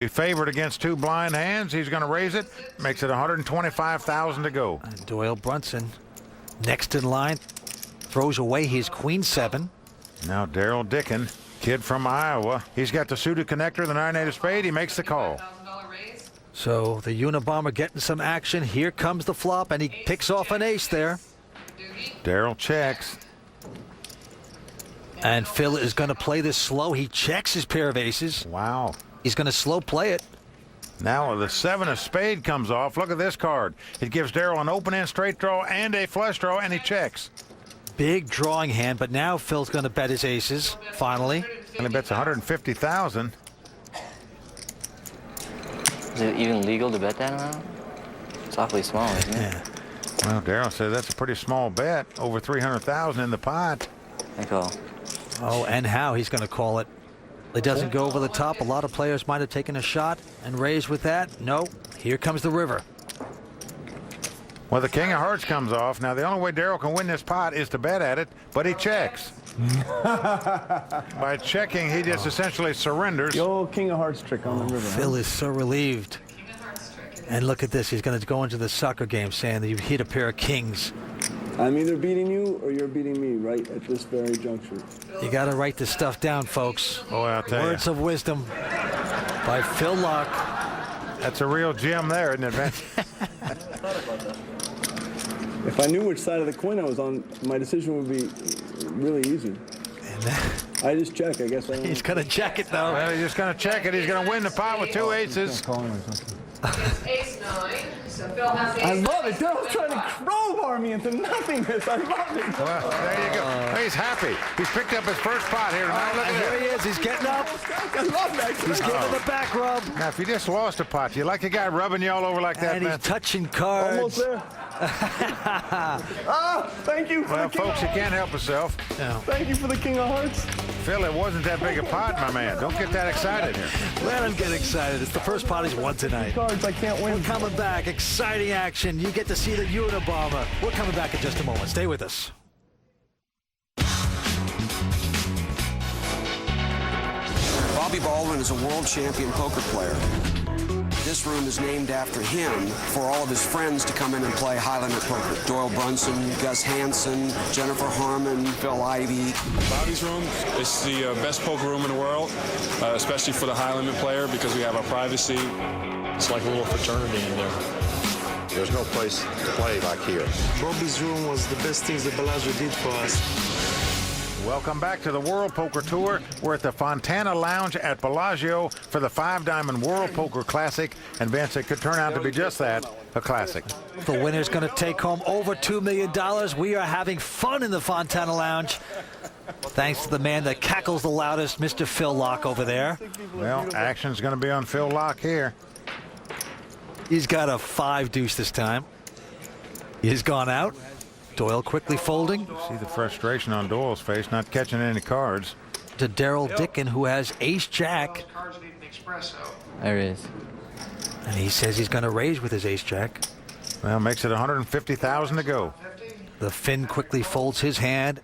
Favored against two blind hands. He's going to raise it. Makes it 125,000 to go. And Doyle Brunson next in line. Throws away his queen seven. Now Daryl Dickin, kid from Iowa. He's got the suited connector, the 9-8 of spade. He makes the call. So the Unabomber getting some action. Here comes the flop, and he picks off an ace there. Daryl checks. And Phil is going to play this slow. He checks his pair of aces. Wow. He's going to slow play it. Now the 7 of spade comes off. Look at this card. It gives Daryl an open-end straight draw and a flush draw, and he checks. Big drawing hand, but now Phil's going to bet his aces, finally. And he bets 150,000. Is it even legal to bet that amount? It's awfully small, isn't it? Yeah. Well, Daryl says that's a pretty small bet. Over 300,000 in the pot. I call. Oh, and how he's going to call it. It doesn't go over the top. A lot of players might have taken a shot and raised with that. No, here comes the river. Well, the king of hearts comes off. Now, the only way Daryl can win this pot is to bet at it, but he checks. By checking, he just essentially surrenders. The old king of hearts trick on the river. Phil is so relieved. And look at this. He's going to go into the soccer game saying that you hit a pair of kings. I'm either beating you or you're beating me right at this very juncture. You got to write this stuff down, folks. Oh, I'll tell you. Words of wisdom by Phil Laak. That's a real gem there, isn't it, Vince? If I knew which side of the coin I was on, my decision would be really easy. I just check. I guess I don't He's going to check it, though. Well, he's just going to check it. He's going to win the pot with two aces. Ace 9. So Phil has ace. I love it. Daryl's trying to crowbar me into nothingness. I love it. Well, there you go. He's happy. He's picked up his first pot here. Now look And at here he this. is. He's getting up. I love that. He's giving the back rub. Now, if you just lost a pot, you like a guy rubbing you all over like that, And man? he's touching cards. Almost there. Thank you for Well, the king folks, of you can't help yourself. No. Thank you for the king of hearts. Phil, it wasn't that big a pot, my man. Don't get that excited here. Let him get excited. It's the first pot he's won tonight. Cards I can't win. We're coming back. Exciting action. You get to see the Unabomber. We're coming back in just a moment. Stay with us. Bobby Baldwin is a world champion poker player. This room is named after him for all of his friends to come in and play high limit poker. Doyle Brunson, Gus Hansen, Jennifer Harmon, Phil Ivey. Bobby's room is the best poker room in the world, especially for the high limit player because we have our privacy. It's like a little fraternity in there. There's no place to play like here. Bobby's room was the best things that Bellagio did for us. Welcome back to the World Poker Tour. We're at the Fontana Lounge at Bellagio for the 5-Diamond World Poker Classic. And Vince, it could turn out to be just that, a classic. The winner's going to take home over $2 million. We are having fun in the Fontana Lounge. Thanks to the man that cackles the loudest, Mr. Phil Laak over there. Well, action's going to be on Phil Laak here. He's got a 5 deuce this time. He's gone out. Doyle quickly folding. See the frustration on Doyle's face, not catching any cards. To Daryl Dickin, who has ace-jack. There it is. And he says he's going to raise with his ace-jack. Well, makes it 150,000 to go. The Finn quickly folds his hand.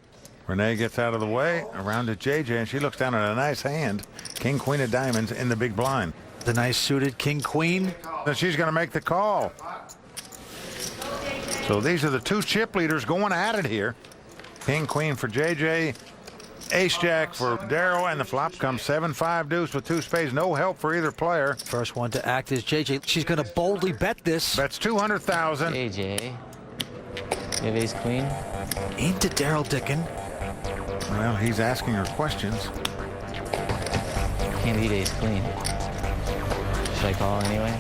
Renee gets out of the way, around to JJ, and she looks down at a nice hand. King, queen of diamonds in the big blind. The nice suited king-queen. Then she's going to make the call. So these are the two chip leaders going at it here. King, queen for JJ, ace-jack for Daryl, and the flop comes 7-5 deuce with two spades. No help for either player. First one to act is JJ. She's going to boldly bet this. Bets 200,000. AJ. You have ace queen? Into Daryl Dickin. Well, he's asking her questions. Can't beat ace queen. Should I call anyway?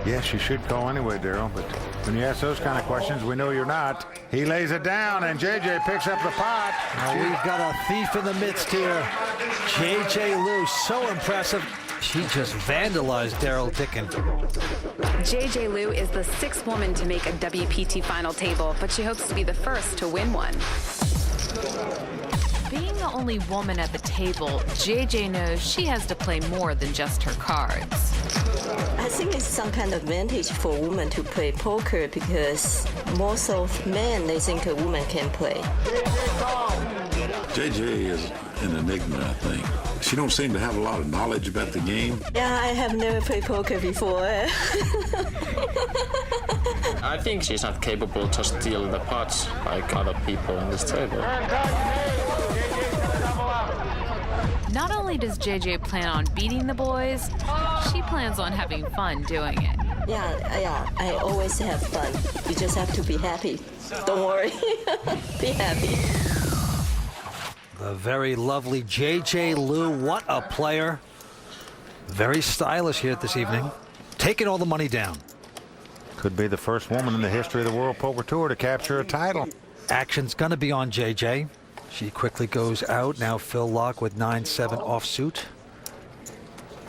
Yes, she should call anyway, Daryl, but when you ask those kind of questions, we know you're not. He lays it down, and JJ picks up the pot. Now we've got a thief in the midst here. JJ Lew, so impressive. She just vandalized Daryl Dickin. JJ Lew is the 6th woman to make a WPT final table, but she hopes to be the first to win one. Being the only woman at the table, JJ knows she has to play more than just her cards. I think it's some kind of advantage for women to play poker because most of men, they think a woman can play. JJ is an enigma, I think. She don't seem to have a lot of knowledge about the game. Yeah, I have never played poker before. I think she's not capable to steal the pots like other people on this table. Not only does JJ plan on beating the boys, she plans on having fun doing it. Yeah, I always have fun. You just have to be happy. Don't worry. Be happy. The very lovely JJ Liu. What a player. Very stylish here this evening. Taking all the money down. Could be the first woman in the history of the World Poker Tour to capture a title. Action's going to be on JJ. She quickly goes out. Now Phil Laak with 9-7 offsuit.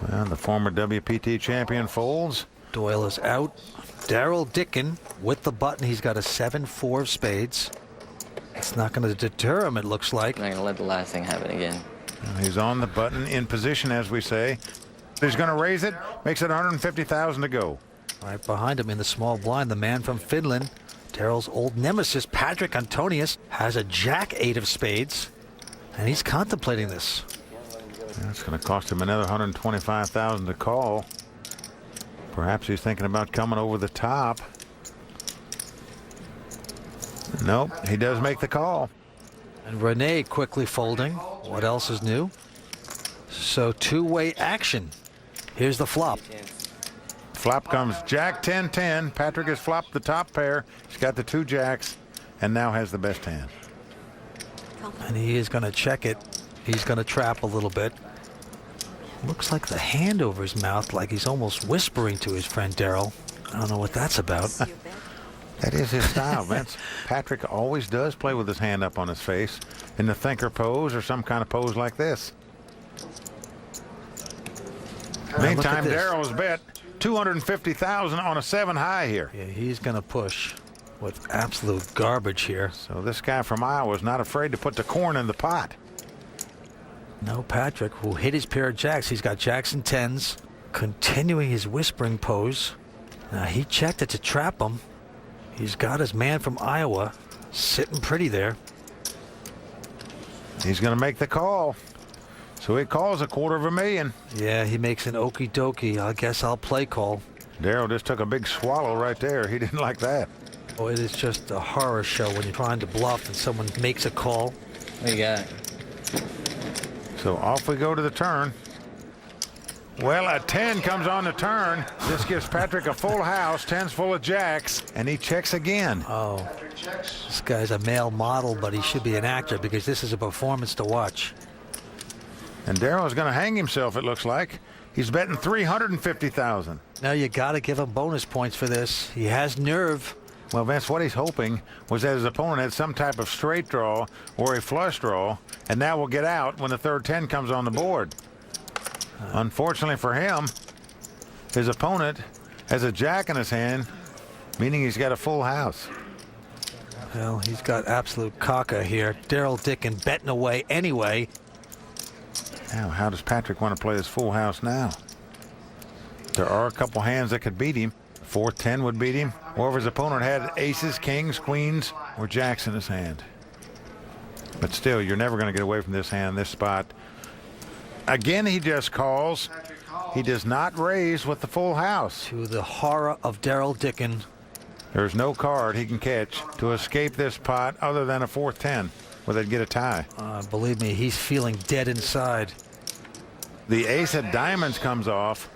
Well, the former WPT champion folds. Doyle is out. Daryl Dickin with the button. He's got a 7-4 of spades. It's not going to deter him, it looks like. I'm not going to let the last thing happen again. He's on the button, in position, as we say. He's going to raise it. Makes it 150,000 to go. Right behind him in the small blind, the man from Finland, Daryl's old nemesis, Patrick Antonius, has a Jack-8 of spades, and he's contemplating this. That's going to cost him another 125,000 to call. Perhaps he's thinking about coming over the top. Nope, he does make the call. And Renee quickly folding. What else is new? So two-way action. Here's the flop. Flop comes Jack 10-10. Patrick has flopped the top pair. He's got the two jacks and now has the best hand. And he is going to check it. He's going to trap a little bit. Looks like the hand over his mouth, like he's almost whispering to his friend Daryl. I don't know what that's about. That is his style, Vince. Patrick always does play with his hand up on his face in the thinker pose or some kind of pose like this. Meantime, Daryl's bet 250,000 on a 7 high here. Yeah, he's going to push with absolute garbage here. So this guy from Iowa is not afraid to put the corn in the pot. No, Patrick will hit his pair of jacks. He's got jacks and 10s, continuing his whispering pose. Now he checked it to trap him. He's got his man from Iowa sitting pretty there. He's going to make the call. So he calls $250,000. Yeah, he makes an okie dokie. I guess I'll play call. Daryl just took a big swallow right there. He didn't like that. Oh, it is just a horror show when you're trying to bluff and someone makes a call. What you got? So off we go to the turn. Well, a 10 comes on the turn. This gives Patrick a full house, 10's full of jacks, and he checks again. Oh, this guy's a male model, but he should be an actor because this is a performance to watch. And Daryl's going to hang himself, it looks like. He's betting 350,000. Now you got to give him bonus points for this. He has nerve. Well, Vince, what he's hoping was that his opponent had some type of straight draw or a flush draw, and now will get out when the third 10 comes on the board. Unfortunately for him, his opponent has a jack in his hand, meaning he's got a full house. Well, he's got absolute caca here. Daryl Dickin betting away anyway. Now, how does Patrick want to play this full house now? There are a couple hands that could beat him. 4-10 would beat him. Or if his opponent had aces, kings, queens, or jacks in his hand. But still, you're never going to get away from this hand, this spot. Again, he just calls. He does not raise with the full house. To the horror of Daryl Dickin. There's no card he can catch to escape this pot other than a 4-10, where they'd get a tie. Believe me, he's feeling dead inside. The ace of diamonds comes off.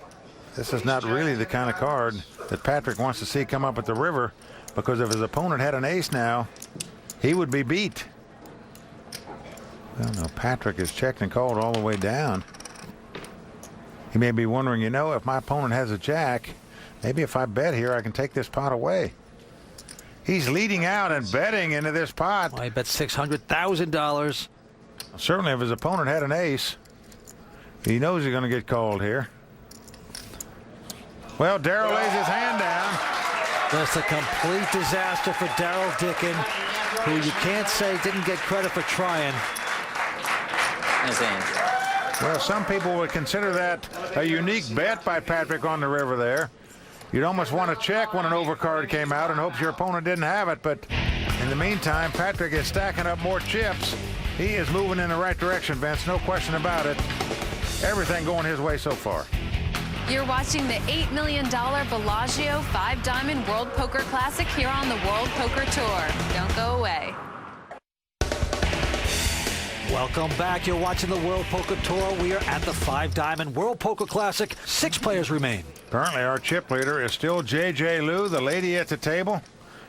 This is not really the kind of card that Patrick wants to see come up at the river, because if his opponent had an ace now, he would be beat. Well, no, Patrick is checked and called all the way down. He may be wondering, you know, if my opponent has a jack, maybe if I bet here, I can take this pot away. He's leading out and betting into this pot. Well, I bet $600,000. Certainly, if his opponent had an ace, he knows he's going to get called here. Well, Daryl lays his hand down. That's a complete disaster for Daryl Dickin, who you can't say didn't get credit for trying. Well, some people would consider that a unique bet by Patrick on the river there. You'd almost want to check when an overcard came out and hope your opponent didn't have it. But in the meantime, Patrick is stacking up more chips. He is moving in the right direction, Vince. No question about it. Everything going his way so far. You're watching the $8 million Bellagio 5-Diamond World Poker Classic here on the World Poker Tour. Don't go away. Welcome back. You're watching the World Poker Tour. We are at the 5-Diamond World Poker Classic. 6 players remain. Currently, our chip leader is still J.J. Liu, the lady at the table.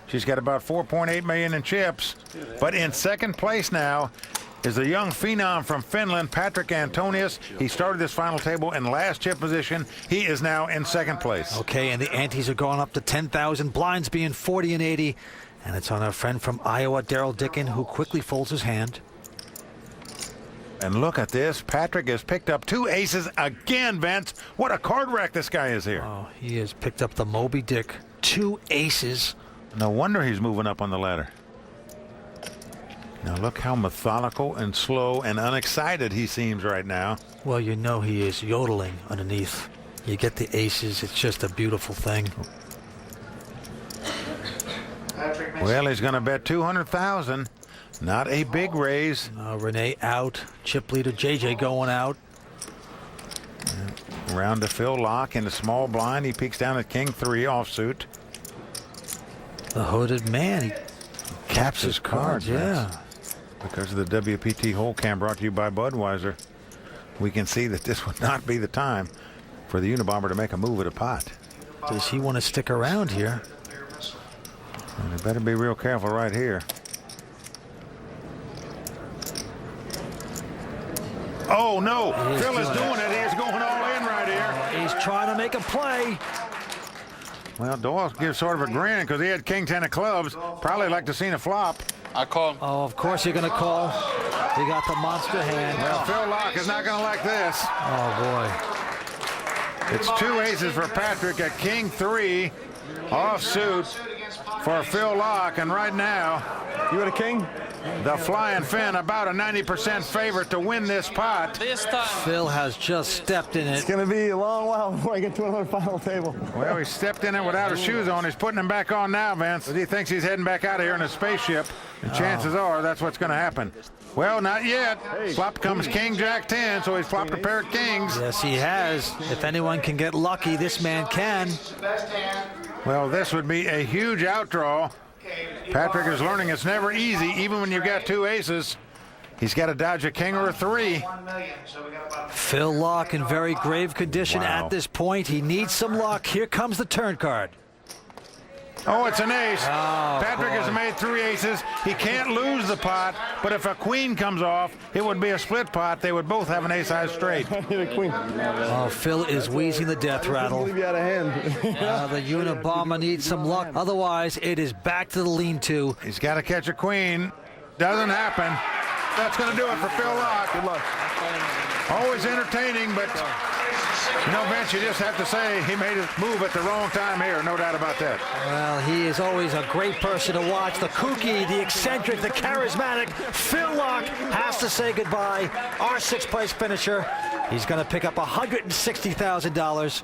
She's got about $4.8 million in chips. But in second place now is the young phenom from Finland, Patrik Antonius. He started this final table in last chip position. He is now in second place. Okay, and the antes are going up to 10,000. Blinds being 40 and 80. And it's on our friend from Iowa, Daryl Dickin, who quickly folds his hand. And look at this. Patrick has picked up 2 aces again, Vince. What a card wreck this guy is here. Oh, he has picked up the Moby Dick. 2 aces. No wonder he's moving up on the ladder. Now look how methodical and slow and unexcited he seems right now. Well, you know he is yodeling underneath. You get the aces. It's just a beautiful thing. Well, he's going to bet $200,000. Not a big raise. Renee out. Chip leader JJ going out. Round to Phil Lock in the small blind. He peeks down at King 3 offsuit. The hooded man. He caps his cards. Yeah. Because of the WPT hole cam brought to you by Budweiser, we can see that this would not be the time for the Unabomber to make a move at a pot. Does he want to stick around here? And they better be real careful right here. Oh, no. Phil is doing it. He's going all in right here. He's trying to make a play. Well, Doyle gives sort of a grin because he had King 10 of clubs. Probably like to see a flop. I call. Oh, of course you're going to call. You got the monster hand. Well, Phil Lock is not going to like this. Oh, boy. It's 2 aces for Patrick at King 3 offsuit for Phil Lock. And right now, You got a king? the Flying Finn about a 90% favorite to win this pot. Phil has just stepped in It's it. going to be a long while before I get to another final table. Well, he stepped in it without his shoes on. He's putting them back on now, Vince. He thinks he's heading back out of here in a spaceship. And chances are that's what's going to happen. Well, not yet. Flop comes King Jack 10, so he's flopped a pair of kings. Yes, he has. If anyone can get lucky, this man can. Well, this would be a huge outdraw. Patrick is learning it's never easy, even when you've got 2 aces. He's got to dodge a king or a 3. Phil Lock in very grave condition at this point. He needs some luck. Here comes the turn card. Oh, it's an ace. Oh, Patrick has made 3 aces. He can't lose the pot, but if a queen comes off, it would be a split pot. They would both have an ace-high straight. I need a queen. Oh, Phil is wheezing the death rattle. Leave you out of hand. The Unabomber needs some luck. Otherwise, it is back to the lean-to. He's got to catch a queen. Doesn't happen. That's going to do it for Phil Lock. Good luck. Always entertaining, but you know, Vince, you just have to say he made his move at the wrong time here. No doubt about that. Well, he is always a great person to watch. The kooky, the eccentric, the charismatic Phil Lock has to say goodbye. Our 6th place finisher. He's going to pick up $160,000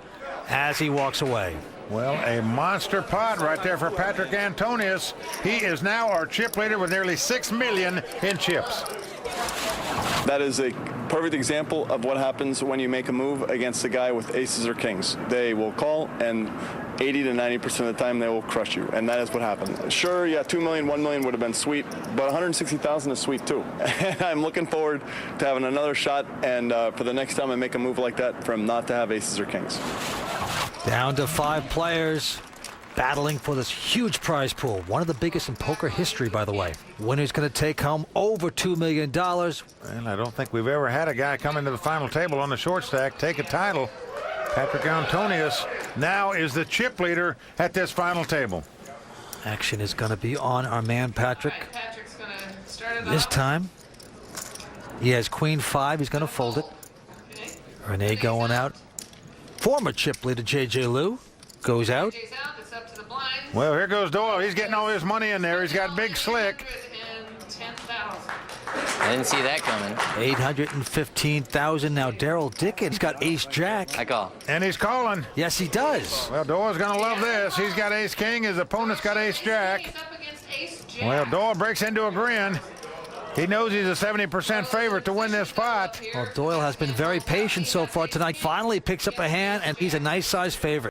as he walks away. Well, a monster pot right there for Patrik Antonius. He is now our chip leader with nearly $6 million in chips. That is a perfect example of what happens when you make a move against a guy with aces or kings. They will call, and 80 to 90% of the time they will crush you, and that is what happened. Sure, yeah, 2 million, 1 million would have been sweet, but 160,000 is sweet too. And I'm looking forward to having another shot, and for the next time I make a move like that, for him not to have aces or kings. Down to 5 players, battling for this huge prize pool. One of the biggest in poker history, by the way. Winner's going to take home over $2 million. Well, I don't think we've ever had a guy come into the final table on the short stack, take a title. Patrik Antonius now is the chip leader at this final table. Action is going to be on our man Patrick. Patrick's gonna start it This off. time, he has Queen 5. He's going to fold it. Renee going out. Former chip leader J.J. Liu goes out. JJ's out. It's up to the blind. Well, here goes Doyle. He's getting all his money in there. He's got Big Slick. 10,000. I didn't see that coming. $815,000. Now Daryl Dickens got Ace Jack. I call. And he's calling. Yes, he does. Well, Doyle's going to love this. He's got Ace King. His opponent's got Ace Jack. He's up against Ace Jack. Well, Doyle breaks into a grin. He knows he's a 70% favorite to win this pot. Well, Doyle has been very patient so far tonight. Finally picks up a hand, and he's a nice-sized favorite.